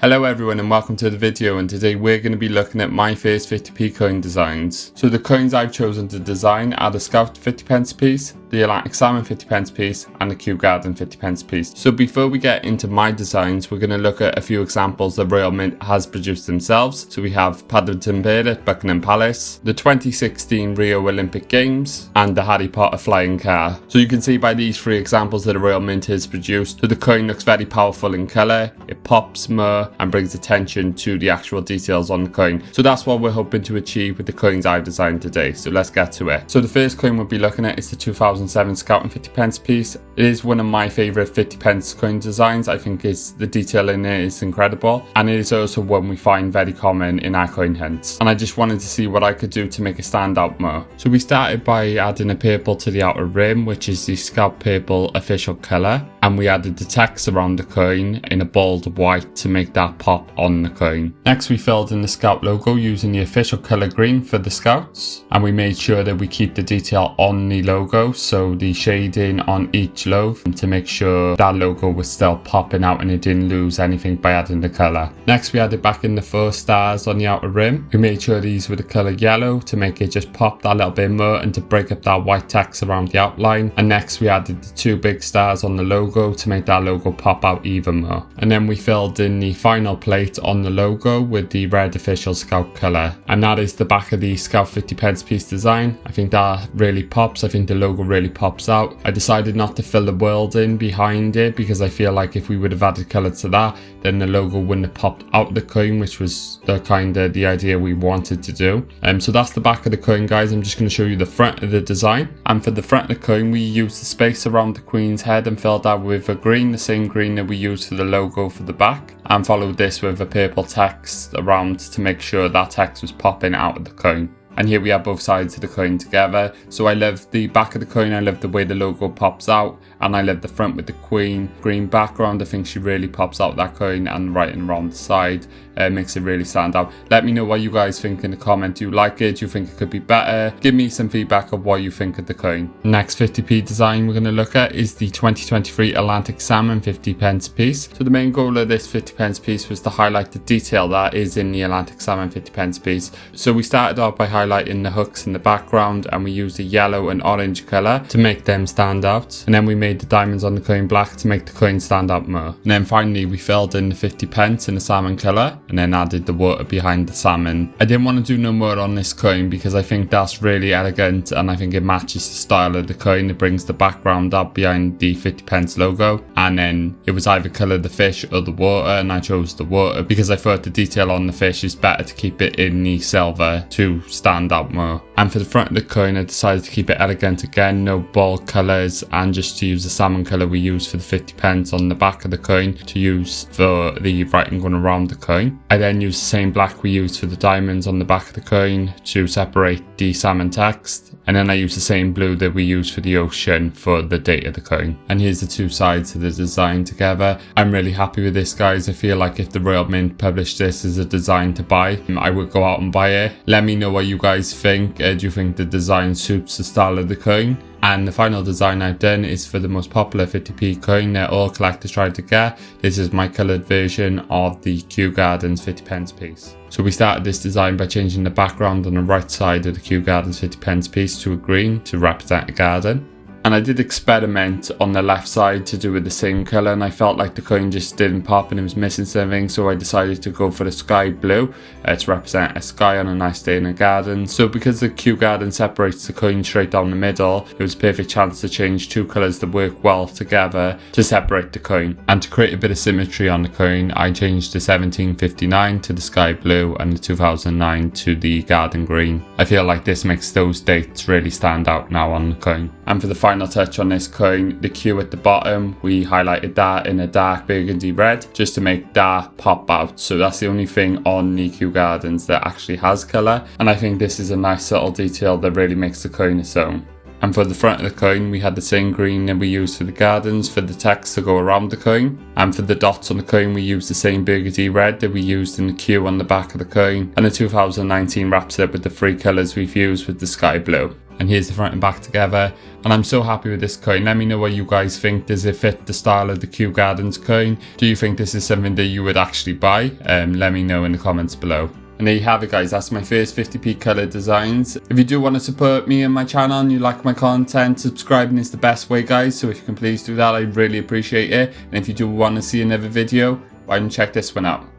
Hello everyone and welcome to the video, and today we're going to be looking at my first 50p coin designs. So the coins I've chosen to design are the Scout 50p piece, the Atlantic Salmon 50p piece and the Kew Garden 50p piece. So before we get into my designs, we're going to look at a few examples that Royal Mint has produced themselves. So we have Paddington Bear at Buckingham Palace, the 2016 Rio Olympic Games and the Harry Potter flying car. So you can see by these three examples that a Royal Mint has produced that the coin looks very powerful in colour, it pops more and brings attention to the actual details on the coin. So that's what we're hoping to achieve with the coins I've designed today. So let's get to it. So the first coin we'll be looking at is the 2007 Scouting 50p piece. It is one of my favourite 50p coin designs. I think the detail in it is incredible, and it is also one we find very common in our coin hunts. And I just wanted to see what I could do to make it stand out more. So we started by adding a purple to the outer rim, which is the Scout Purple official colour, and we added the text around the coin in a bold white to make that pop on the coin. Next we filled in the Scout logo using the official colour green for the Scouts, and we made sure that we keep the detail on the logo, so the shading on each loaf, to make sure that logo was still popping out and it didn't lose anything by adding the colour. Next we added back in the 4 stars on the outer rim. We made sure these were the colour yellow to make it just pop that little bit more and to break up that white text around the outline. And next we added the 2 big stars on the logo to make that logo pop out even more. And then we filled in the final plate on the logo with the red official Scout colour, and that is the back of the Scout 50p piece design. I think that really pops. I think the logo really pops out. I decided not to fill the world in behind it because I feel like if we would have added colour to that, then the logo wouldn't have popped out the coin, which was the idea we wanted to do. So that's the back of the coin, guys. I'm just going to show you the front of the design. And for the front of the coin, we used the space around the Queen's head and filled that with a green, the same green that we used for the logo for the back, and followed this with a purple text around to make sure that text was popping out of the coin. And here we have both sides of the coin together. So I love the back of the coin, I love the way the logo pops out, and I love the front with the Queen green background. I think she really pops out that coin, and writing around the side makes it really stand out. Let me know what you guys think in the comment. Do you like it? Do you think it could be better? Give me some feedback of what you think of the coin. Next 50p design we're going to look at is the 2023 Atlantic Salmon 50p piece. So the main goal of this 50p piece was to highlight the detail that is in the Atlantic Salmon 50p piece. So we started off by highlighting the hooks in the background, and we used a yellow and orange colour to make them stand out. And then we made the diamonds on the coin black to make the coin stand out more. And then finally we filled in the 50p in the salmon colour, and then added the water behind the salmon. I didn't want to do no more on this coin because I think that's really elegant, and I think it matches the style of the coin. It brings the background up behind the 50p logo, and then it was either colour the fish or the water, and I chose the water because I thought the detail on the fish is better to keep it in the silver to stand out more. And for the front of the coin, I decided to keep it elegant again, no bold colours, and just to use the salmon colour we used for the 50p on the back of the coin to use for the writing going around the coin. I then used the same black we used for the diamonds on the back of the coin to separate the salmon text, and then I used the same blue that we used for the ocean for the date of the coin. And here's the 2 sides of the design together. I'm really happy with this, guys. I feel like if the Royal Mint published this as a design to buy, I would go out and buy it. Let me know what you guys think. Do you think the design suits the style of the coin? And the final design I've done is for the most popular 50p coin that all collectors try to get. This is my coloured version of the Kew Gardens 50p piece. So we started this design by changing the background on the right side of the Kew Gardens 50p piece to a green to represent a garden. And I did experiment on the left side to do with the same colour, and I felt like the coin just didn't pop and it was missing something, so I decided to go for the sky blue to represent a sky on a nice day in a garden. So because the Kew Garden separates the coin straight down the middle, it was a perfect chance to change 2 colours that work well together to separate the coin. And to create a bit of symmetry on the coin, I changed the 1759 to the sky blue and the 2009 to the garden green. I feel like this makes those dates really stand out now on the coin. And for the final touch on this coin, the Q at the bottom, we highlighted that in a dark burgundy red just to make that pop out. So that's the only thing on the Kew Gardens that actually has colour, and I think this is a nice subtle detail that really makes the coin its own. And for the front of the coin, we had the same green that we used for the gardens for the text to go around the coin. And for the dots on the coin, we used the same burgundy red that we used in the Q on the back of the coin. And the 2019 wraps it up with the 3 colours we've used with the sky blue. and here's the front and back together, and I'm so happy with this coin. Let me know what you guys think. Does it fit the style of the Kew Gardens coin? Do you think this is something that you would actually buy? Let me know in the comments below. And there you have it, guys. That's my first 50p colour designs. If you do want to support me and my channel and you like my content, subscribing is the best way, guys. So if you can please do that, I'd really appreciate it. And if you do want to see another video, why don't you check this one out.